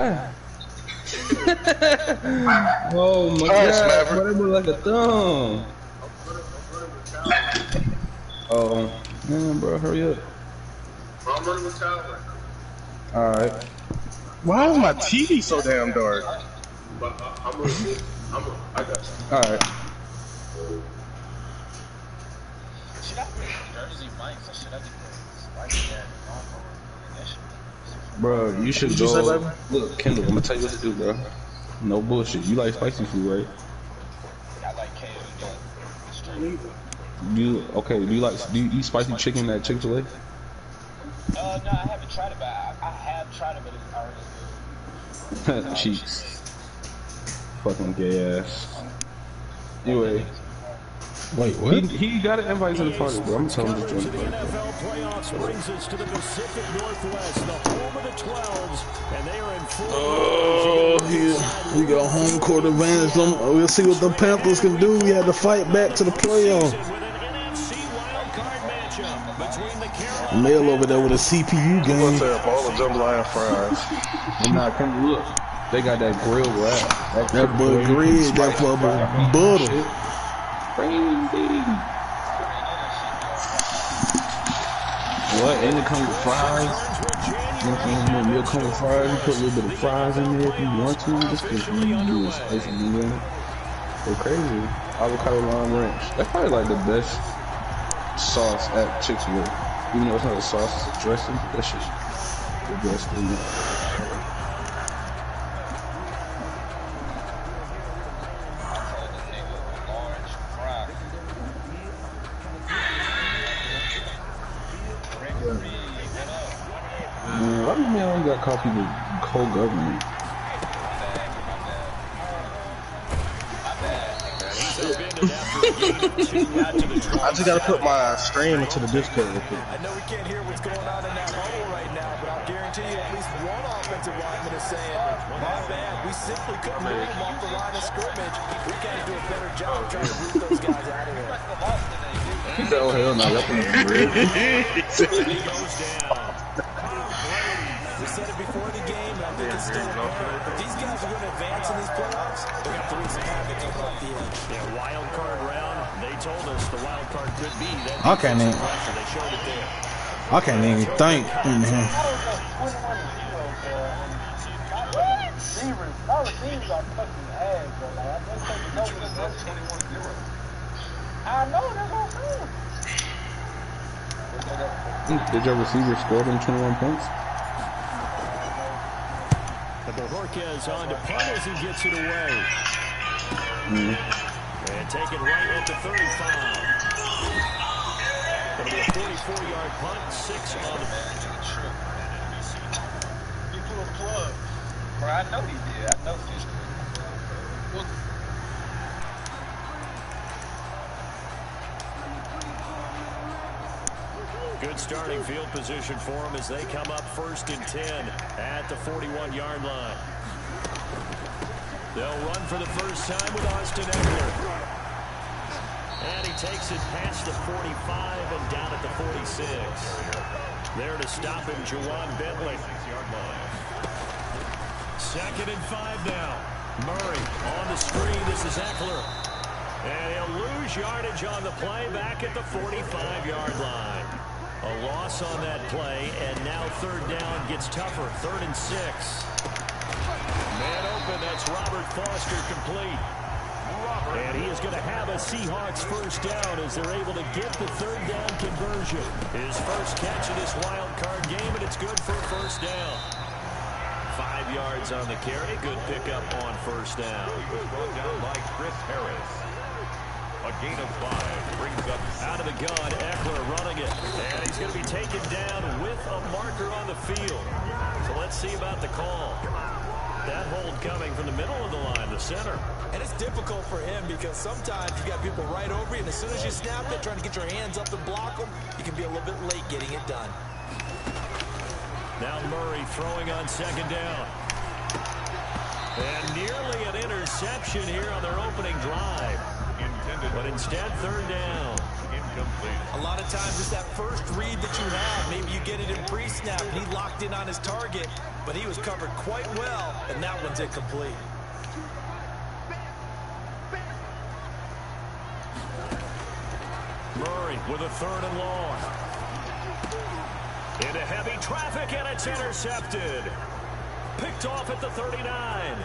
Oh my god, bro, that look like a thumb. Oh, man, bro, hurry up. I'm running with Tyler right now. Alright. Why is my TV so damn dark? But I got you. Alright. Bro, you should go. Look, Kendall, I'm gonna tell you what to do, bro. No bullshit. You like spicy food, right? I like KO. Do you eat spicy chicken at Chick-fil-A? No, I haven't tried it, but I have tried it, but it's already good. Cheeks. Fucking gay ass. Anyway. Wait, what? He got an invite to the party, bro. I'm telling him to join the party. NFL playoffs brings us to the Pacific Northwest, the home of the 12s, and they are in full. Oh, yeah. We got home court advantage. We'll see what the Panthers can do. We had to fight back to the playoffs. Mel over there with a CPU game. What's up? All the jambalaya fries. I'm not coming. Look, they got that grill wrap. That butter grid, that butter. Crazy. What? And it comes with fries. Milk comes with fries. You put a little bit of fries in there if you want to. Just because you do a spicy meal. Go crazy. Avocado lime ranch. That's probably like the best sauce at Chick-fil-A. Even though it's not a sauce, it's a dressing. That shit's the best thing. Why do you mean I only got coffee with co-government? I just gotta put my stream into the Discord real quick. I know we can't hear what's going on in that bubble right now, but I'll guarantee you at least one offensive lineman is saying, my bad, we simply couldn't move them off the line of scrimmage. We gotta do a better job trying to root those guys out of here. He said, oh hell no, y'all putting the bread. We said it before the game, and I think it's still apparent. If these guys are going to advance in these playoffs, they're going to lose some time to come off the edge. Yeah, wild card round. They told us the wild card could be that. I can't even. They showed it there. I can't even think in here. I know, that's what I'm saying. Did your receiver score them 21 points? But Jorquez on to punt as he gets it away. And take it right at the 35. It'll be a 44-yard punt, 6 on the He blew a plug. Bro, I know he did. I know he did. Good starting field position for them as they come up 1st and 10 at the 41-yard line. They'll run for the first time with Austin Eckler. And he takes it past the 45 and down at the 46. There to stop him, Juwan Bentley. 2nd and 5 now. Murray on the screen. This is Eckler. And he'll lose yardage on the play back at the 45-yard line. A loss on that play, and now 3rd down gets tougher. 3rd and 6. Man open, that's Robert Foster complete. And he is going to have a Seahawks first down as they're able to get the 3rd down conversion. His first catch in this wild card game, and it's good for a first down. 5 yards on the carry. Good pickup on first down. He was brought down by Chris Harris. A gain of 5 brings up out of the gun. Eckler running it, and he's going to be taken down with a marker on the field. So let's see about the call. That hold coming from the middle of the line, the center. And it's difficult for him because sometimes you got people right over you, and as soon as you snap it, trying to get your hands up and block them, you can be a little bit late getting it done. Now Murray throwing on 2nd down. And nearly an interception here on their opening drive. But instead, 3rd down. Incomplete. A lot of times it's that first read that you have. Maybe you get it in pre-snap, and he locked in on his target, but he was covered quite well, and that one's incomplete. Murray with a 3rd and long. Into heavy traffic, and it's intercepted. Picked off at the 39.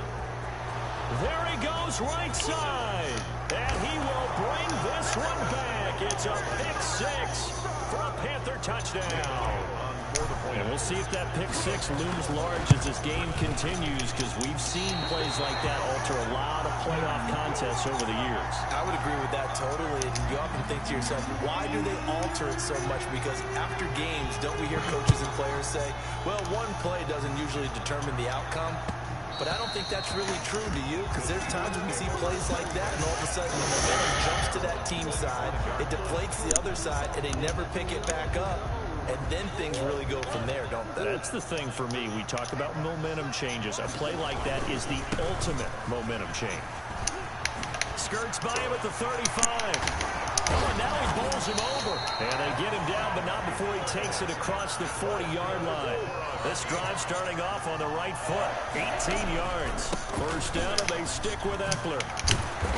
There he goes right side. And he will bring this one back. It's a pick 6 for a Panther touchdown. And we'll see if that pick 6 looms large as this game continues, because we've seen plays like that alter a lot of playoff contests over the years. I would agree with that totally. And you often think to yourself, why do they alter it so much? Because after games, don't we hear coaches and players say, well, one play doesn't usually determine the outcome? But I don't think that's really true, do you? Because there's times when we see plays like that, and all of a sudden the momentum jumps to that team side, it deflates the other side, and they never pick it back up. And then things really go from there, don't they? That's the thing for me. We talk about momentum changes. A play like that is the ultimate momentum change. Skirts by him at the 35. Oh, and now he bowls him over. And they get him down, but not before he takes it across the 40-yard line. This drive starting off on the right foot. 18 yards. First down, and they stick with Eckler.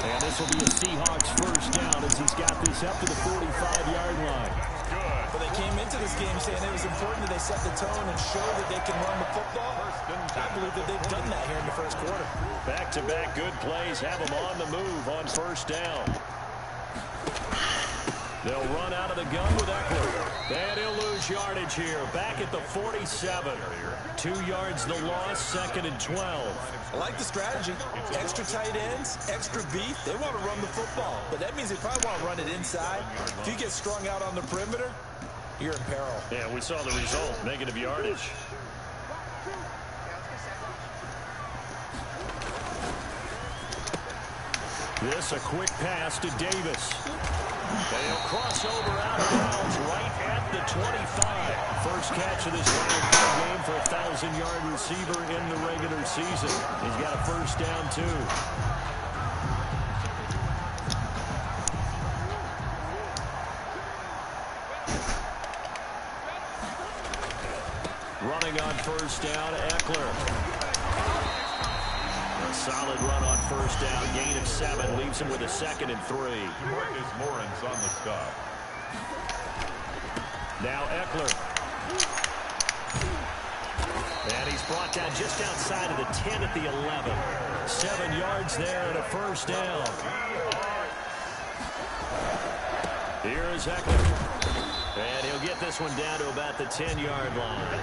And this will be a Seahawks first down as he's got this up to the 45-yard line. But they came into this game saying it was important that they set the tone and show that they can run the football. I believe that they've done that here in the first quarter. Back-to-back good plays have them on the move on first down. They'll run out of the gun with Eckler. And he'll lose yardage here. Back at the 47. 2 yards the loss, 2nd and 12. I like the strategy. Extra tight ends, extra beef. They want to run the football. But that means they probably want to run it inside. If you get strung out on the perimeter, you're in peril. Yeah, we saw the result. Negative yardage. This a quick pass to Davis. And he'll cross over out of bounds right at the 25. First catch of this game for a 1,000-yard receiver in the regular season. He's got a first down, too. Running on first down, Eckler. A solid run on first down. Gain of 7 leaves him with a 2nd and 3. Marcus Lawrence on the stop. Now Eckler. And he's brought down just outside of the 10 at the 11. 7 yards there and a first down. Here is Eckler. And he'll get this one down to about the 10-yard line.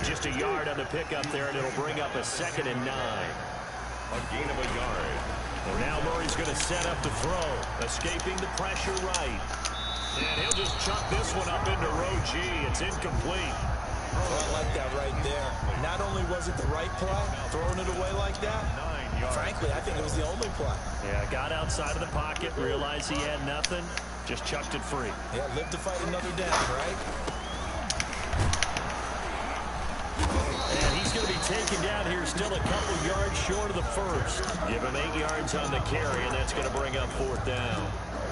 Just a yard on the pickup there, and it'll bring up a 2nd and 9. A gain of a yard. And now Murray's going to set up the throw. Escaping the pressure right. And he'll just chuck this one up into row G. It's incomplete. Oh, I like that right there. Not only was it the right play, throwing it away like that, frankly, I think it was the only play. Yeah, got outside of the pocket, realized he had nothing, just chucked it free. Yeah, live to fight another down, right? And he's going to be taken down here, still a couple yards short of the first. Give him 8 yards on the carry, and that's going to bring up 4th down.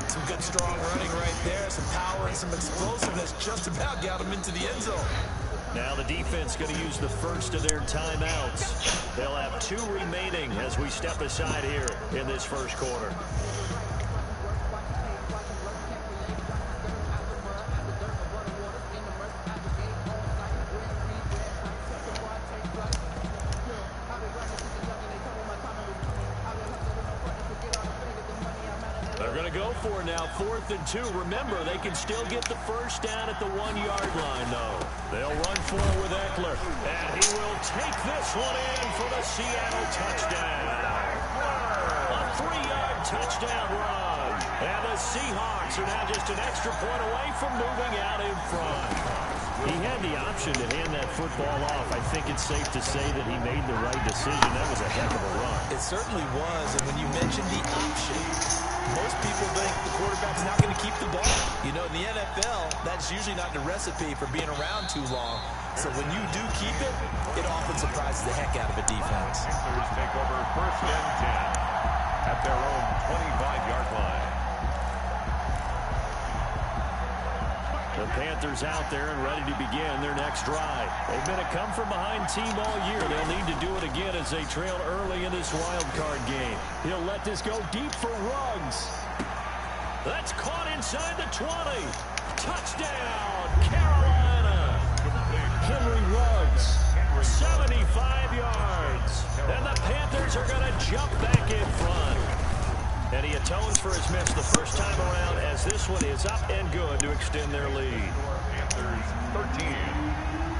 Some good, strong running right there. Some power and some explosiveness just about got him into the end zone. Now the defense going to use the first of their timeouts. They'll have 2 remaining as we step aside here in this first quarter. Go for it now, 4th and 2. Remember, they can still get the first down at the 1-yard line, though. They'll run for it with Eckler. And he will take this one in for the Seattle touchdown. A 3-yard touchdown run. And the Seahawks are now just an extra point away from moving out in front. He had the option to hand that football off. I think it's safe to say that he made the right decision. That was a heck of a run. It certainly was. And when you mentioned the option, most people think the quarterback's not going to keep the ball. You know, in the NFL, that's usually not the recipe for being around too long. So when you do keep it, it often surprises the heck out of a defense. Panthers take over 1st and 10 at their own 25-yard line. The Panthers out there and ready to begin their next drive. They've been a come-from-behind team all year. They'll need to do it again as they trail early in this wild card game. He'll let this go deep for Ruggs. That's caught inside the 20. Touchdown, Carolina. Henry Ruggs, 75 yards. And the Panthers are going to jump back in front. And he atones for his miss the first time around as this one is up and good to extend their lead. Panthers 13,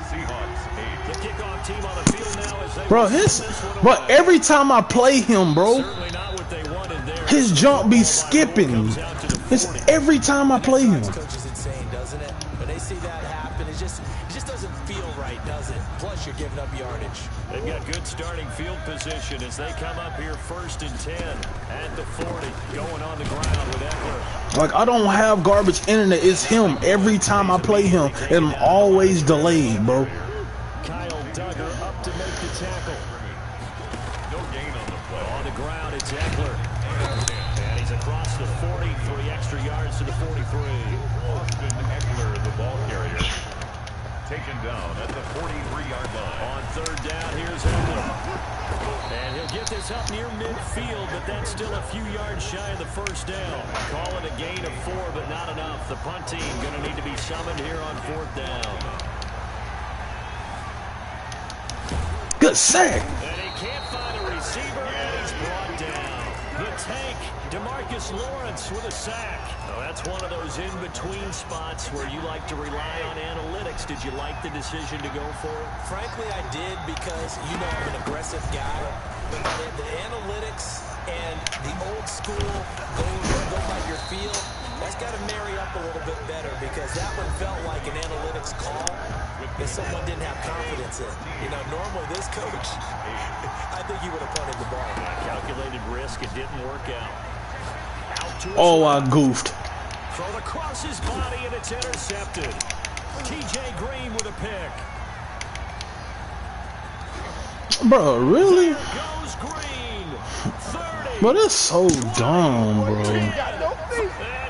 Seahawks 8. The kickoff team on the field now as they bro, every time I play him, bro, certainly not what they wanted there. his jump be skipping. It's every time I play him. Coach is insane, doesn't it? When they see that happen, it just doesn't feel right, does it? Plus, you're giving up yardage. They've got good starting field position as they come up here 1st and 10 at the 40, going on the ground with Eckler. Like, I don't have garbage internet. It's him. Every time I play him, and I'm always delayed, bro. Kyle Duggar up to make the tackle. No gain on the play. On the ground, it's Eckler. And he's across the 40, 3 extra yards to the 43. Austin Eckler, the ball carrier. Taken down at the 43-yard line. On 3rd down, here's Eckler. And he'll get this up near midfield, but that's still a few yards shy of the 1st down. Call it a gain of 4, but not enough. The punt team going to need to be summoned here on 4th down. Good sack. And he can't find a receiver, and he's brought down. The tank, DeMarcus Lawrence with a sack. Well, that's one of those in-between spots where you like to rely on analytics. Did you like the decision to go for it? Frankly, I did because, you know, I'm an aggressive guy. But the analytics and the old school go by your feel, that's got to marry up a little bit better because that one felt like an analytics call that someone didn't have confidence in. You know, normally this coach, I think he would have punted the ball. Calculated risk, it didn't work out. Oh, I goofed. Thrown across his body, and it's intercepted. T.J. Green with a pick. Bro, really? There goes Green. 30. But it's so dumb, bro. And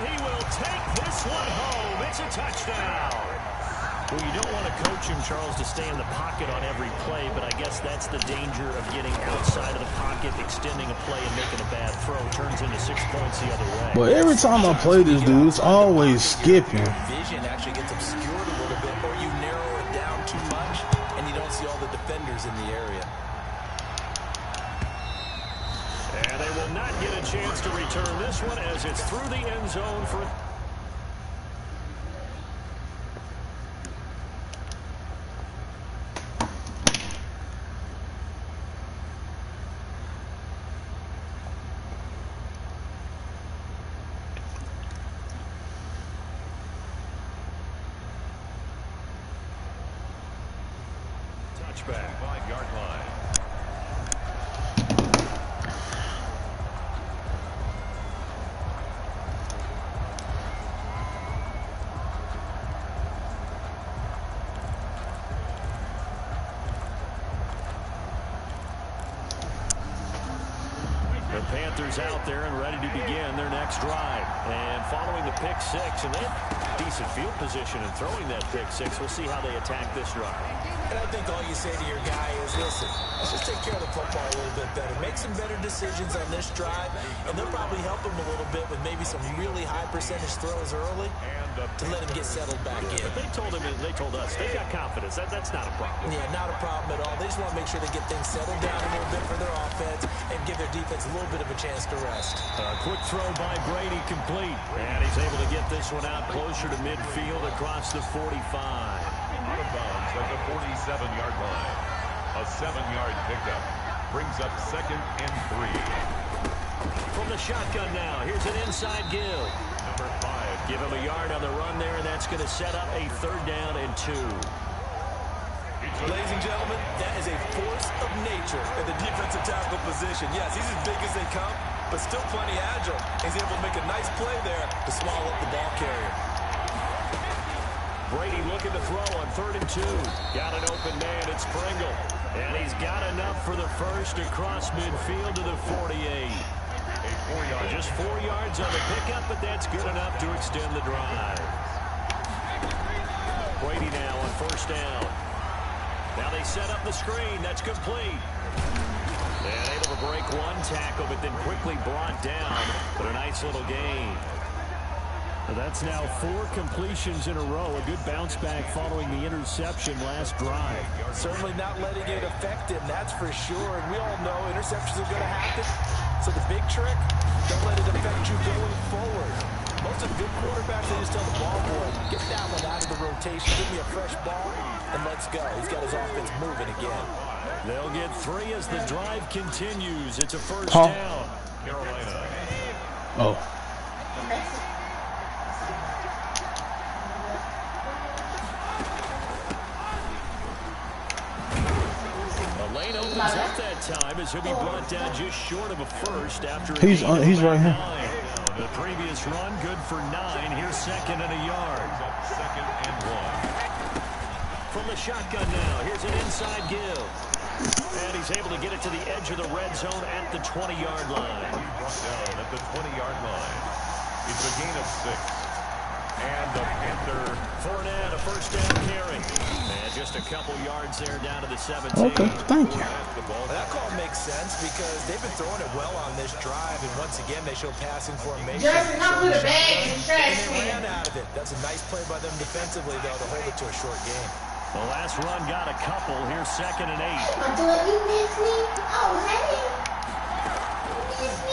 he will take this one home. It's a touchdown. Well, you don't want to coach him, Charles, to stay in the pocket on every play, but I guess that's the danger of getting outside of the pocket, extending a play, and making a bad throw. Turns into 6 points the other way. But every time I play this dude, it's always skipping. Vision actually gets obscured a little bit, or you narrow it down too much, and you don't see all the defenders in the area. And they will not get a chance to return this one as it's through the end zone for... touchback. 5-yard line. The Panthers out there and ready to begin their next drive. And following the pick 6, and they have decent field position in throwing that pick 6. We'll see how they attack this drive. And I think all you say to your guy is, listen, let's just take care of the football a little bit better. Make some better decisions on this drive, and they'll probably help him a little bit with maybe some really high percentage throws early to let him get settled back in. But they told him, and they told us, they got confidence. That's not a problem. Yeah, not a problem at all. They just want to make sure they get things settled down a little bit for their offense and give their defense a little bit of a chance to rest. A quick throw by Brady complete. And he's able to get this one out closer to midfield across the 45. Out of bounds at the 47-yard line. A 7-yard pickup brings up 2nd and 3. From the shotgun now, here's an inside give. Number 5. Give him a yard on the run there, and that's going to set up a 3rd down and 2. Ladies and gentlemen, that is a force of nature at the defensive tackle position. Yes, he's as big as they come, but still plenty agile. He's able to make a nice play there to swallow up the ball carrier. Brady looking to throw on 3rd and 2. Got an open man, it's Pringle. And he's got enough for the first across midfield to the 48. Just 4 yards on the pickup, but that's good enough to extend the drive. Brady now on first down. Now they set up the screen. That's complete. And able to break one tackle, but then quickly brought down. But a nice little gain. That's now 4 completions in a row. A good bounce back following the interception last drive. Certainly not letting it affect him, that's for sure. And we all know interceptions are going to happen. So the big trick, don't let it affect you going forward. Most of good quarterbacks, they just tell the ball boy, get that one out of the rotation, give me a fresh ball, and let's go. He's got his offense moving again. They'll get 3 as the drive continues. It's a first down. Carolina. Oh. Lane opens up that time as he'll be brought down just short of a first after He's right here. The previous run good for 9. Here's 2nd and a yard. 2nd and 1. From the shotgun now, here's an inside give. And he's able to get it to the edge of the red zone at the 20-yard line. Brought down at the 20-yard line. It's a gain of 6. And the Panther. Fournette, a first down carry. And just a couple yards there down to the 17. Okay, thank you. That call makes sense because they've been throwing it well on this drive, and once again they show passing formation. Justin, come put a bag in the trash And they can. ran out of it. That's a nice play by them defensively, though, to hold it to a short game. The last run got a couple. Here's 2nd and 8. You miss me? Oh, hey.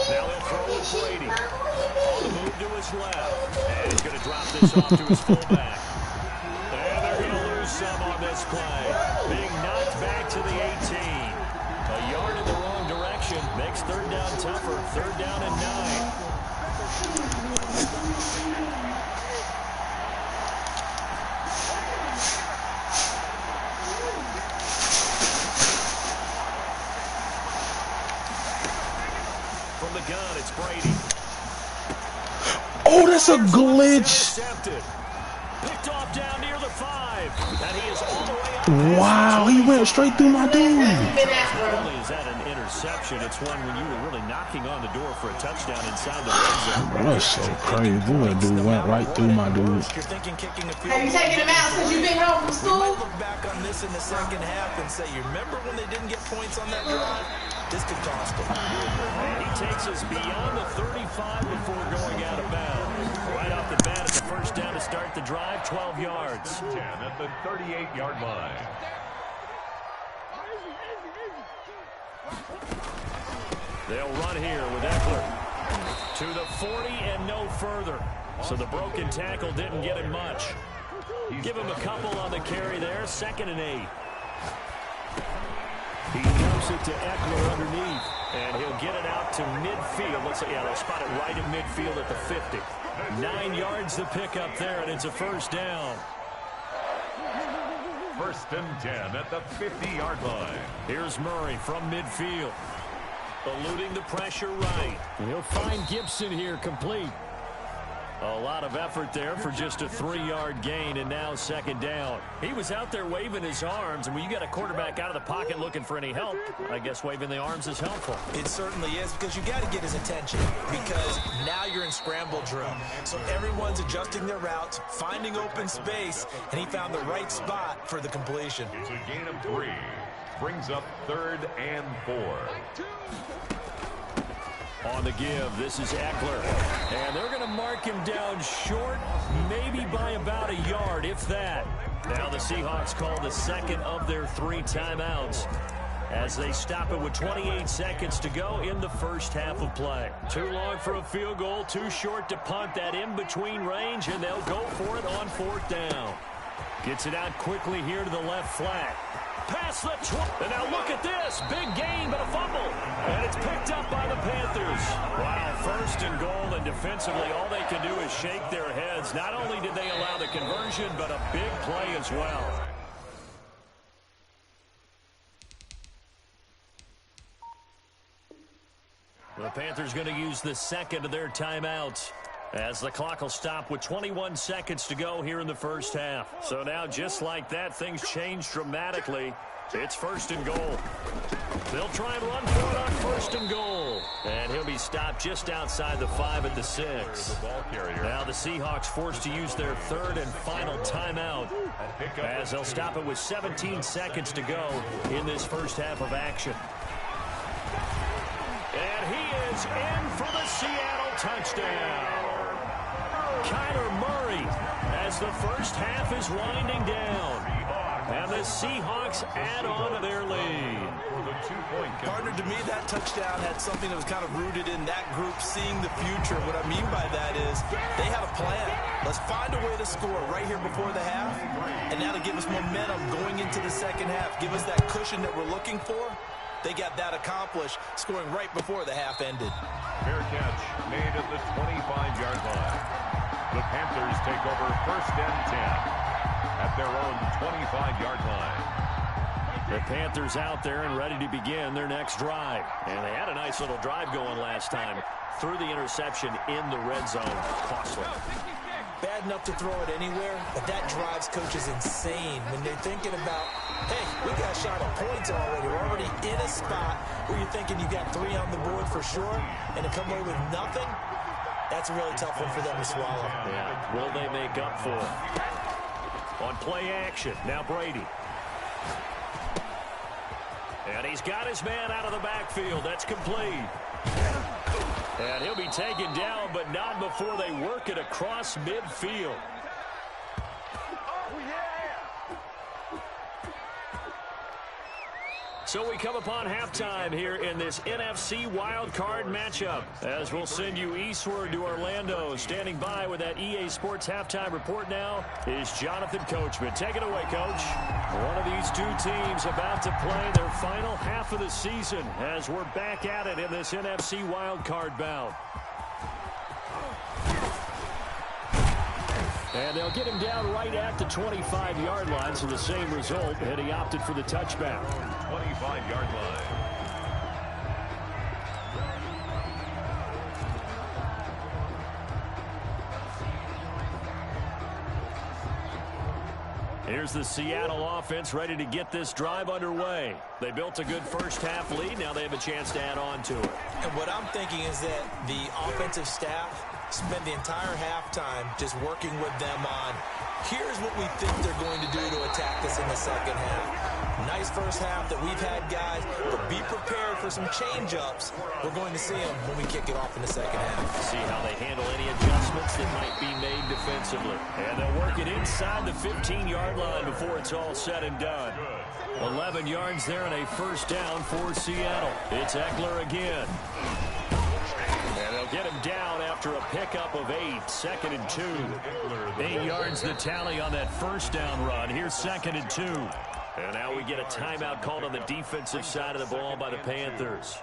Now they'll throw with Brady. On the move to his left. And he's going to drop this off to his fullback. And they're going to lose some on this play. Being knocked back to the 18. A yard in the wrong direction. Makes 3rd down tougher. 3rd down and 9. From the gun, it's Brady. Oh, that's a glitch. Picked off down near the 5. And he is all the way up. Wow, he went straight through my dude. Not only is that an interception, it's one when you were really knocking on the door for a touchdown inside the red zone. That's so crazy. That dude went right through my dude. You're thinking kicking a field Have you goal. taken him out since you've been home from We school? might look back on this in the second half and say, you remember when they didn't get points on that drive? This could cost them. And he takes us beyond the 35 before going out of bounds. Right off the bat, it's a first down to start the drive, 12 yards. 10 at the 38-yard line. They'll run here with Eckler to the 40 and no further. So the broken tackle didn't get him much. Give him a couple on the carry there, 2nd and 8. He dumps it to Eckler underneath, and he'll get it out to midfield. Let's say, yeah, they'll spot it right at midfield at the 50. 9 yards to pick up there, and it's a first down. 1st and 10 at the 50-yard line. Here's Murray from midfield. Eluding the pressure right. And he'll find Gibson here complete. A lot of effort there for just a 3-yard gain, and now 2nd down. He was out there waving his arms, and when you got a quarterback out of the pocket looking for any help, I guess waving the arms is helpful. It certainly is, because you got to get his attention, because now you're in scramble drill. So everyone's adjusting their routes, finding open space, and he found the right spot for the completion. It's a gain of 3. Brings up 3rd and 4. On the give, this is Eckler. And they're going to mark him down short, maybe by about a yard, if that. Now the Seahawks call the 2nd of their 3 timeouts as they stop it with 28 seconds to go in the first half of play. Too long for a field goal, too short to punt that in-between range, and they'll go for it on 4th down. Gets it out quickly here to the left flat. Past the 20. And now look at this. Big gain, but a fumble. And it's picked up by the Panthers. Wow, 1st and goal, and defensively all they can do is shake their heads. Not only did they allow the conversion, but a big play as well. The Panthers going to use the 2nd of their timeouts, as the clock will stop with 21 seconds to go here in the first half. So now, just like that, things change dramatically. It's 1st and goal. They'll try and run for it on 1st and goal. And he'll be stopped just outside the 5 at the 6. Now the Seahawks forced to use their third and final timeout as they'll stop it with 17 seconds to go in this first half of action. And he is in for the Seattle touchdown. Kyler Murray as the first half is winding down. And the Seahawks add on to their lead. Partner, to me, that touchdown had something that was kind of rooted in that group seeing the future. What I mean by that is they had a plan. Let's find a way to score right here before the half. And now to give us momentum going into the second half. Give us that cushion that we're looking for. They got that accomplished, scoring right before the half ended. Fair catch made at the 25-yard line. The Panthers take over 1st and 10 at their own 25-yard line. The Panthers out there and ready to begin their next drive. And they had a nice little drive going last time. Through the interception in the red zone. Costly. Bad enough to throw it anywhere, but that drives coaches insane when they're thinking about, hey, we got a shot at points already. We're already in a spot where you're thinking you got 3 on the board for sure, and to come away with nothing, that's a really tough one for them to swallow. Yeah, will they make up for it? On play action, now Brady. And he's got his man out of the backfield. That's complete. And he'll be taken down, but not before they work it across midfield. So we come upon halftime here in this NFC Wildcard matchup, as we'll send you eastward to Orlando. Standing by with that EA Sports halftime report now is Jonathan Coachman. Take it away, Coach. One of these two teams about to play their final half of the season as we're back at it in this NFC Wildcard bout. And they'll get him down right at the 25-yard line, so the same result, and he opted for the touchback. 25-yard line. Here's the Seattle offense ready to get this drive underway. They built a good first half lead. Now they have a chance to add on to it. And what I'm thinking is that the offensive staff spend the entire halftime just working with them on, here's what we think they're going to do to attack us in the second half. Nice first half that we've had, guys, but be prepared for some change-ups. We're going to see them when we kick it off in the second half. See how they handle any adjustments that might be made defensively. And they'll work it inside the 15-yard line before it's all said and done. 11 yards there and a first down for Seattle. It's Eckler again. And they'll get him down after a pickup of 8, 2nd and 2. 8 yards the tally on that first down run. Here's 2nd and 2. And now we get a timeout called on the defensive side of the ball by the Panthers.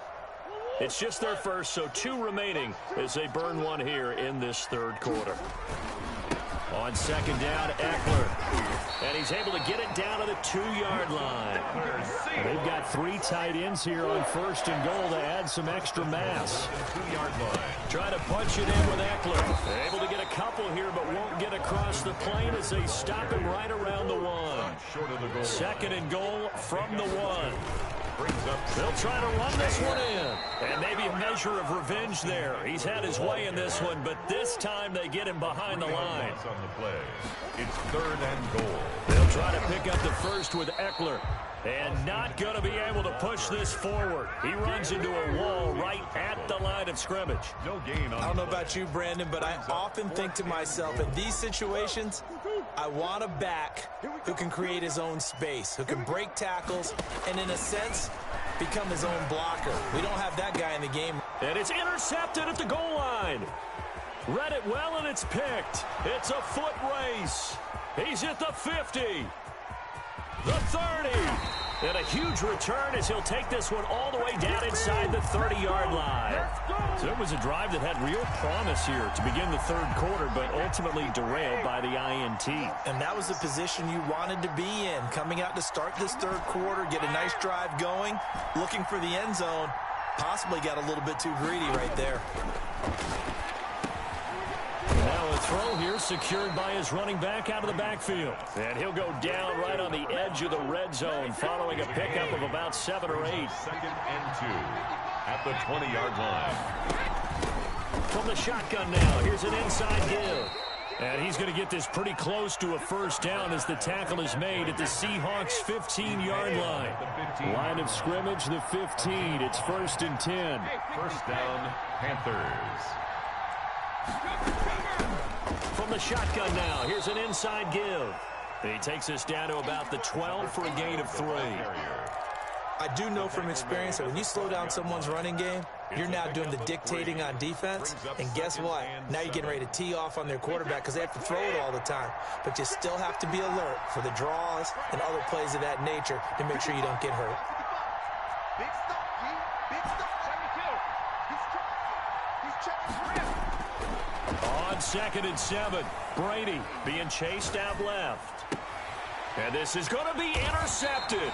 It's just their first, so 2 remaining as they burn one here in this third quarter. On 2nd down, Eckler. And he's able to get it down to the 2-yard line. And they've got 3 tight ends here on 1st and goal to add some extra mass. 2-yard line. Trying to punch it in with Eckler. Able to get a couple here, but won't get across the plane as they stop him right around the 1. 2nd and goal from the 1. They'll try to run this one in. And maybe a measure of revenge there. He's had his way in this one, but this time they get him behind the line. On the play. It's 3rd and goal. They'll try to pick up the first with Eckler. And not going to be able to push this forward. He runs into a wall right at the line of scrimmage. No gain on I don't know about you, Brandon, but I often think to myself, in these situations, I want a back who can create his own space, who can break tackles, and in a sense, become his own blocker. We don't have that guy in the game. And it's intercepted at the goal line. Read it well, and it's picked. It's a foot race. He's at the 50. The 30. And a huge return as he'll take this one all the way down inside the 30-yard line. So it was a drive that had real promise here to begin the third quarter, but ultimately derailed by the INT. And that was the position you wanted to be in, coming out to start this third quarter, get a nice drive going, looking for the end zone. Possibly got a little bit too greedy right there. Now a throw here secured by his running back out of the backfield. And he'll go down right on the edge of the red zone following a pickup of about 7 or 8. 2nd and 2 at the 20-yard line. From the shotgun now, here's an inside give. And he's going to get this pretty close to a first down as the tackle is made at the Seahawks' 15-yard line. Line of scrimmage, the 15. It's 1st and 10. First down, Panthers. From the shotgun now, here's an inside give. He takes us down to about the 12 for a gain of 3. I do know from experience that when you slow down someone's running game, you're now doing the dictating on defense. And guess what? Now you're getting ready to tee off on their quarterback because they have to throw it all the time. But you still have to be alert for the draws and other plays of that nature to make sure you don't get hurt. On 2nd and 7, Brady being chased out left. And this is going to be intercepted.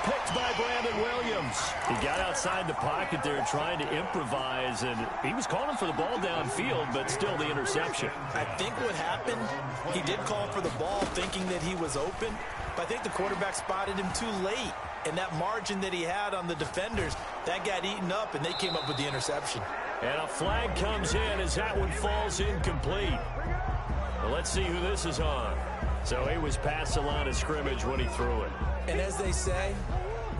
Picked by Brandon Williams. He got outside the pocket there trying to improvise, and he was calling for the ball downfield, but still the interception. I think what happened, he did call for the ball thinking that he was open, but I think the quarterback spotted him too late. And that margin that he had on the defenders, that got eaten up, and they came up with the interception. And a flag comes in as that one falls incomplete. Well, let's see who this is on. So he was past the line of scrimmage when he threw it. And as they say,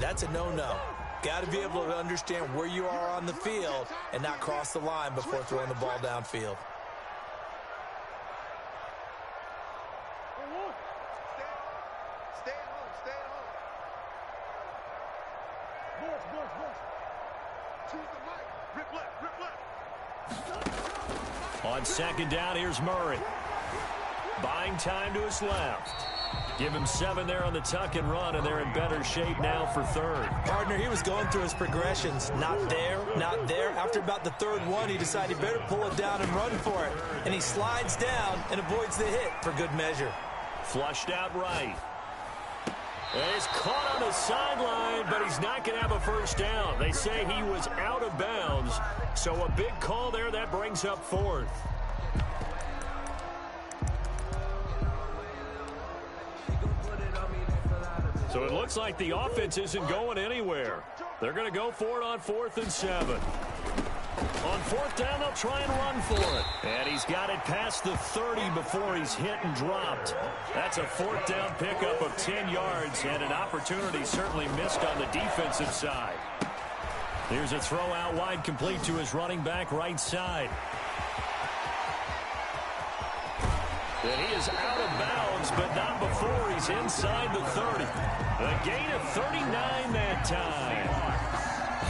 that's a no-no. Got to be able to understand where you are on the field and not cross the line before throwing the ball downfield. On 2nd down, here's Murray. Buying time to his left. Give him 7 there on the tuck and run, and they're in better shape now for 3rd. Partner, he was going through his progressions. Not there, not there. After about the 3rd one, he decided he better pull it down and run for it. And he slides down and avoids the hit for good measure. Flushed out right. And he's caught on the sideline, but he's not going to have a first down. They say he was out of bounds, so a big call there. That brings up 4th. So it looks like the offense isn't going anywhere. They're going to go for it on 4th and 7. On 4th down, they'll try and run for it. And he's got it past the 30 before he's hit and dropped. That's a 4th down pickup of 10 yards and an opportunity certainly missed on the defensive side. Here's a throw out wide complete to his running back right side. And he is out of bounds, but not before he's inside the 30. A gain of 39 that time.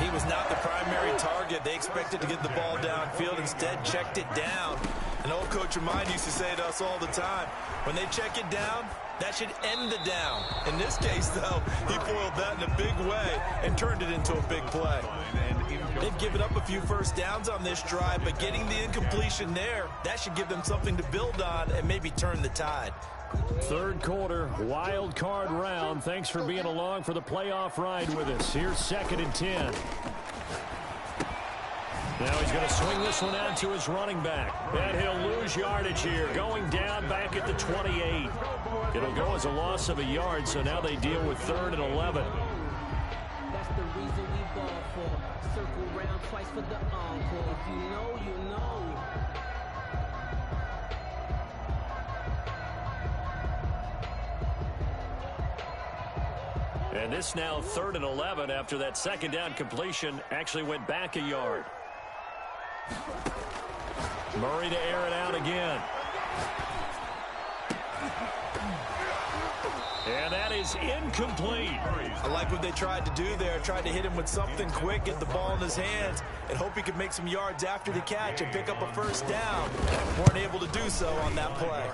He was not the primary target. They expected to get the ball downfield. Instead, checked it down. An old coach of mine used to say to us all the time, when they check it down, that should end the down. In this case, though, he foiled that in a big way and turned it into a big play. They've given up a few first downs on this drive, but getting the incompletion there, that should give them something to build on and maybe turn the tide. 3rd quarter, wild card round. Thanks for being along for the playoff ride with us. Here's 2nd and 10. Now he's going to swing this one out to his running back. And he'll lose yardage here, going down back at the 28. It'll go as a loss of a yard, so now they deal with 3rd and 11. That's the reason we ball for. Circle round twice for the encore. If you know, you know. And this now 3rd and 11 after that 2nd down completion actually went back a yard. Murray to air it out again. And that is incomplete. I like what they tried to do there. Tried to hit him with something quick, get the ball in his hands, and hope he could make some yards after the catch and pick up a first down. Weren't able to do so on that play.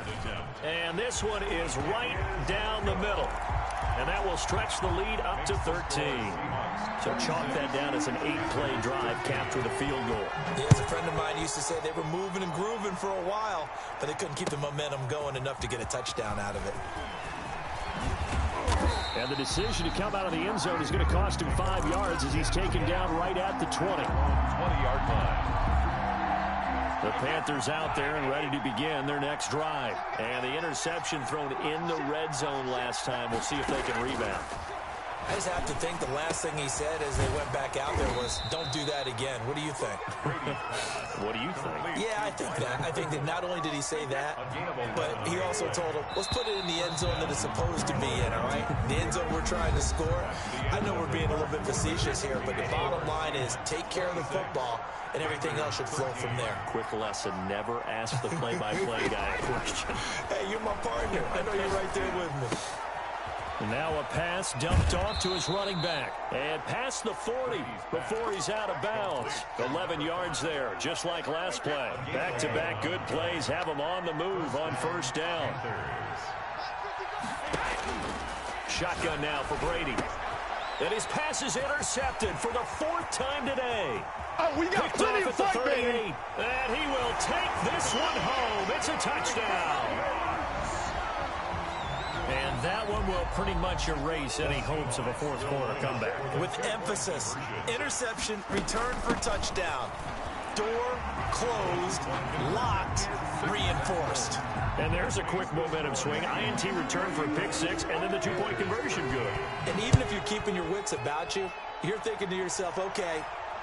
And this one is right down the middle. And that will stretch the lead up to 13. So chalk that down as an 8-play drive capped with a field goal. Yeah, as a friend of mine used to say, they were moving and grooving for a while, but they couldn't keep the momentum going enough to get a touchdown out of it. And the decision to come out of the end zone is going to cost him 5 yards as he's taken down right at the 20. 20-yard line. The Panthers out there and ready to begin their next drive. And the interception thrown in the red zone last time. We'll see if they can rebound. I just have to think the last thing he said as they went back out there was, don't do that again. What do you think? What do you think? Yeah, I think that. I think that not only did he say that, but he also told him, let's put it in the end zone that it's supposed to be in, all right? The end zone we're trying to score. I know we're being a little bit facetious here, but the bottom line is take care of the football, and everything else should flow from there. Quick lesson, never ask the play-by-play guy a question. Hey, you're my partner. I know you're right there with me. Now a pass dumped off to his running back. And past the 40 before he's out of bounds. 11 yards there, just like last play. Back-to-back good plays have him on the move on first down. Shotgun now for Brady. And his pass is intercepted for the 4th time today. Oh, we got plenty of fight, baby. And he will take this one home. It's a touchdown. And that one will pretty much erase any hopes of a fourth quarter comeback. With emphasis, interception, return for touchdown. Door closed, locked, reinforced. And there's a quick momentum swing. INT return for a pick 6, and then the 2-point conversion good. And even if you're keeping your wits about you, you're thinking to yourself, okay,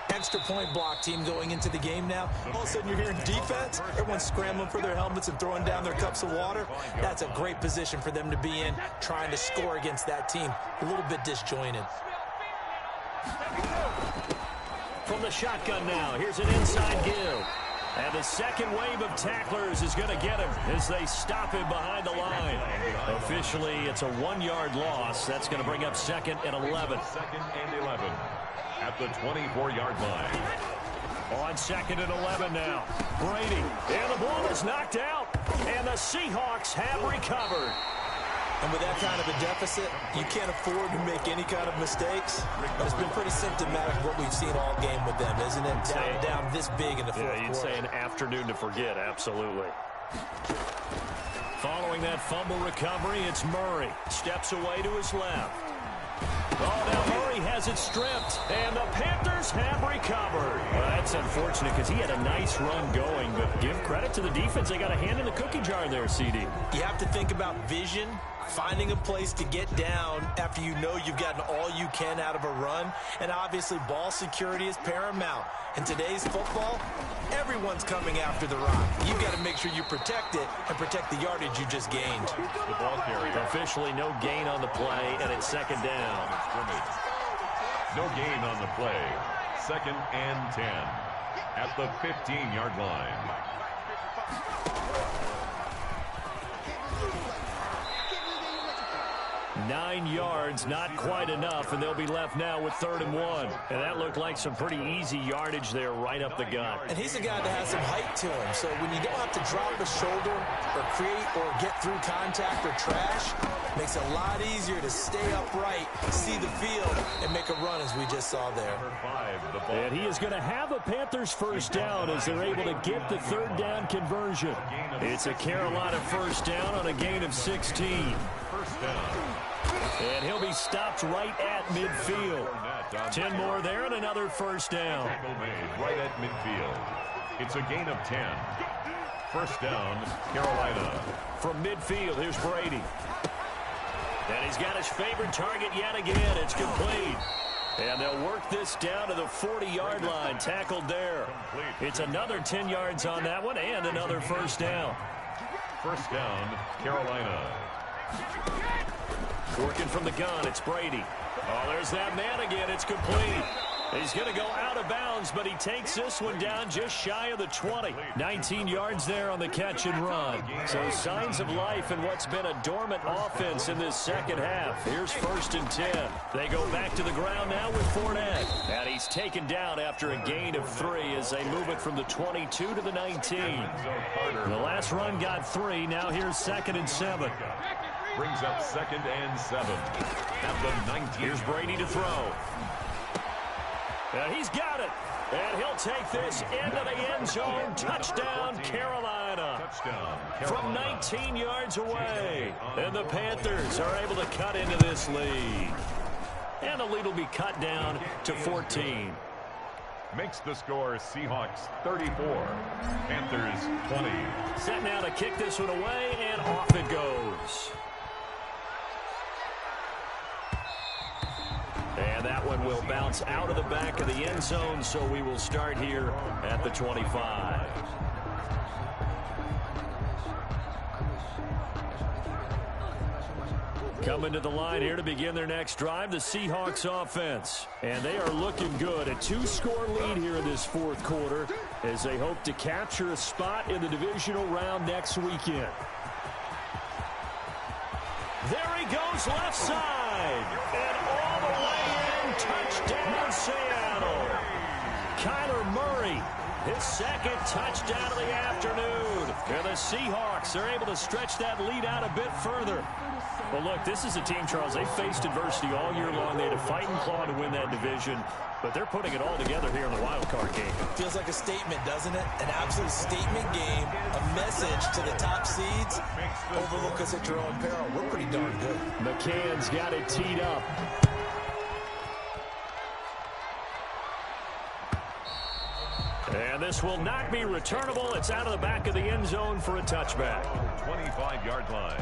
extra point block team going into the game now. All of a sudden you're hearing defense. Everyone's scrambling for their helmets and throwing down their cups of water. That's a great position for them to be in, trying to score against that team. A little bit disjointed. From the shotgun now, here's an inside give. And the second wave of tacklers is going to get him as they stop him behind the line. Officially, it's a 1-yard loss. That's going to bring up 2nd and 11. 2nd and 11 at the 24-yard line. On 2nd and 11 now. Brady. And the ball is knocked out. And the Seahawks have recovered. And with that kind of a deficit, you can't afford to make any kind of mistakes. But it's been pretty symptomatic of what we've seen all game with them, isn't it? Down this big in the fourth quarter. You'd say an afternoon to forget, absolutely. Following that fumble recovery, it's Murray. Steps away to his left. Oh, now Murray has it stripped, and the Panthers have recovered. Well, that's unfortunate because he had a nice run going, but give credit to the defense. They got a hand in the cookie jar there, CD. You have to think about vision, finding a place to get down after you know you've gotten all you can out of a run, and obviously ball security is paramount. In today's football, everyone's coming after the rock. You've got to make sure you protect it and protect the yardage you just gained. The ball carrier. Officially no gain on the play, and it's 2nd down. No gain on the play. 2nd and 10 at the 15-yard line. Nine yards, not quite enough, and they'll be left now with 3rd and 1. And that looked like some pretty easy yardage there right up the gut. And he's a guy that has some height to him, so when you don't have to drop a shoulder or create or get through contact or trash, makes it a lot easier to stay upright, see the field, and make a run as we just saw there. And he is going to have a Panthers first down as they're able to get the 3rd down conversion. It's a Carolina first down on a gain of 16. First down. And he'll be stopped right at midfield. 10 more there and another first down. Tackle made right at midfield. It's a gain of 10. First down, Carolina. From midfield, here's Brady. And he's got his favorite target yet again. It's complete. And they'll work this down to the 40-yard line. Tackled there. It's another 10 yards on that one and another first down. First down, Carolina. Working from the gun, it's Brady. Oh, there's that man again. It's complete. He's going to go out of bounds, but he takes this one down just shy of the 20. 19 yards there on the catch and run. So signs of life in what's been a dormant offense in this second half. Here's 1st and 10. They go back to the ground now with Fournette. And he's taken down after a gain of 3 as they move it from the 22 to the 19. The last run got 3. Now here's 2nd and 7. Brings up 2nd and 7 at the 19. Here's Brady to throw. And he's got it. And he'll take this into the end zone. Touchdown, Carolina. Touchdown, Carolina. From 19 yards away. And the Panthers are able to cut into this lead. And the lead will be cut down to 14. Makes the score Seahawks 34, Panthers 20. Set now to kick this one away, and off it goes. one will bounce out of the back of the end zone, so we will start here at the 25. Coming to the line here to begin their next drive, the Seahawks offense. And they are looking good. A 2-score lead here in this fourth quarter as they hope to capture a spot in the divisional round next weekend. There he goes, left side. And all the way in, touchdown Seattle. Kyler Murray, his second touchdown of the afternoon. And the Seahawks are able to stretch that lead out a bit further. Well, look, this is a team, Charles, they faced adversity all year long. They had to fight and claw to win that division, but they're putting it all together here in the wildcard game. Feels like a statement, doesn't it? An absolute statement game, a message to the top seeds. Overlook us at your own peril. We're pretty darn good. McCann's got it teed up. And this will not be returnable. It's out of the back of the end zone for a touchback. 25-yard line.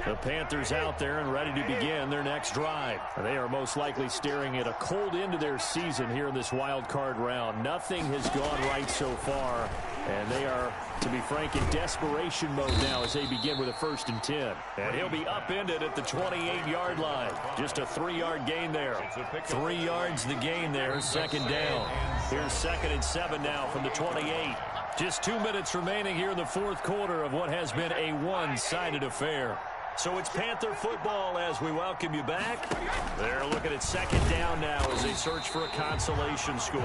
The Panthers out there and ready to begin their next drive. They are most likely staring at a cold end to their season here in this wild card round. Nothing has gone right so far, and they are, to be frank, in desperation mode now as they begin with a 1st and 10. And he'll be upended at the 28-yard line. Just a 3-yard gain there. 3 yards the gain there, 2nd down. Here's 2nd and 7 now from the 28. Just 2 minutes remaining here in the fourth quarter of what has been a one-sided affair. So it's Panther football as we welcome you back. They're looking at 2nd down now as they search for a consolation score.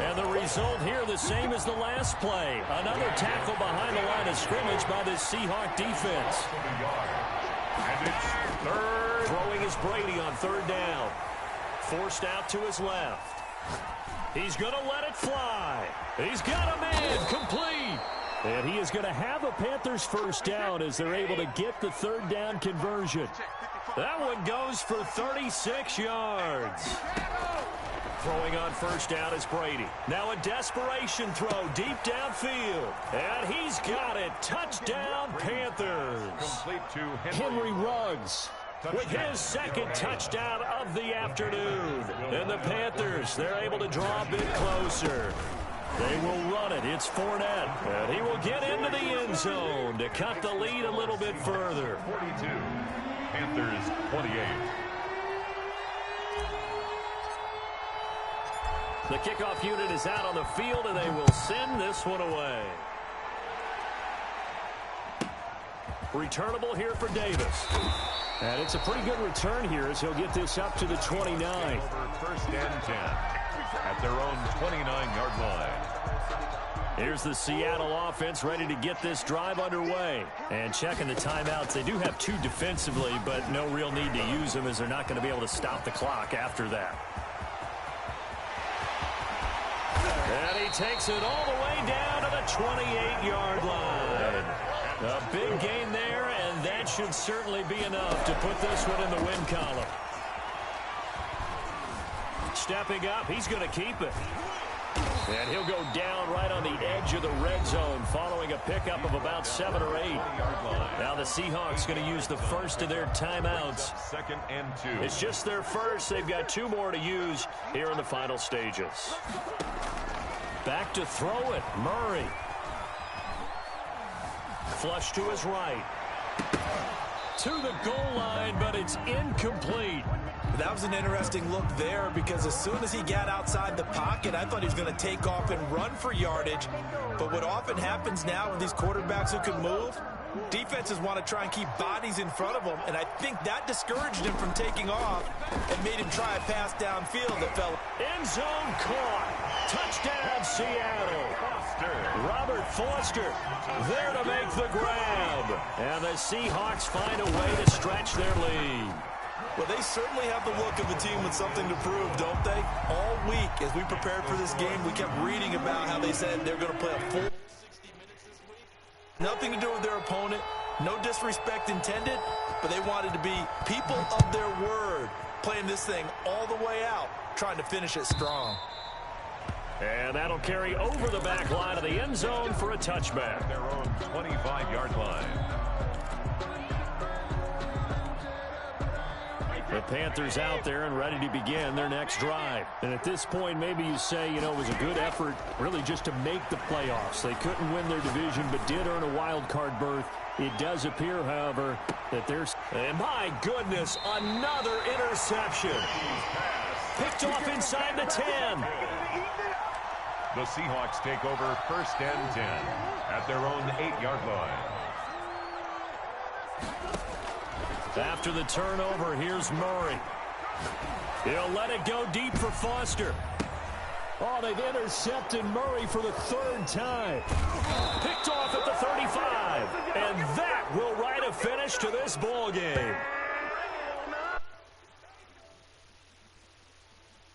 And the result here the same as the last play. Another tackle behind the line of scrimmage by this Seahawk defense. And it's 3rd. Throwing is Brady on 3rd down. Forced out to his left. He's going to let it fly. He's got a man complete. And he is going to have a Panthers 1st down as they're able to get the 3rd down conversion. That one goes for 36 yards. Throwing on 1st down is Brady. Now a desperation throw deep downfield. And he's got it. Touchdown Panthers. Complete to Henry Ruggs with his 2nd touchdown of the afternoon. And the Panthers, they're able to draw a bit closer. They will run it. It's Fournette. And he will get into the end zone to cut the lead a little bit further. 42. Panthers 28. The kickoff unit is out on the field, and they will send this one away. Returnable here for Davis. And it's a pretty good return here as he'll get this up to the 29. Over 1st and 10 at their own 29-yard line. Here's the Seattle offense ready to get this drive underway. And checking the timeouts. They do have 2 defensively, but no real need to use them as they're not going to be able to stop the clock after that. And he takes it all the way down to the 28-yard line. A big gain there, and that should certainly be enough to put this one in the win column. Stepping up, he's going to keep it. And he'll go down right on the edge of the red zone following a pickup of about 7 or 8. Now the Seahawks going to use the first of their timeouts. 2nd and 2. It's just their first. They've got 2 more to use here in the final stages. Back to throw it, Murray. Flush to his right. To the goal line, but it's incomplete. That was an interesting look there because as soon as he got outside the pocket, I thought he was going to take off and run for yardage. But what often happens now with these quarterbacks who can move, defenses want to try and keep bodies in front of them, and I think that discouraged him from taking off and made him try a pass downfield that fell. End zone caught. Touchdown, Seattle. Robert Foster there to make the grab. And the Seahawks find a way to stretch their lead. Well, they certainly have the look of a team with something to prove, don't they? All week, as we prepared for this game, we kept reading about how they said they're going to play a full 60 minutes this week. Nothing to do with their opponent, no disrespect intended, but they wanted to be people of their word, playing this thing all the way out, trying to finish it strong. And that'll carry over the back line of the end zone for a touchback. Their own 25-yard line. The Panthers out there and ready to begin their next drive. And at this point, maybe you say, you know, it was a good effort really just to make the playoffs. They couldn't win their division but did earn a wild card berth. It does appear, however, that there's... And my goodness, another interception. Picked off inside the 10. The Seahawks take over first and 10 at their own 8-yard line. After the turnover, here's Murray. He'll let it go deep for Foster. Oh, they've intercepted Murray for the 3rd time. Picked off at the 35. And that will write a finish to this ball game.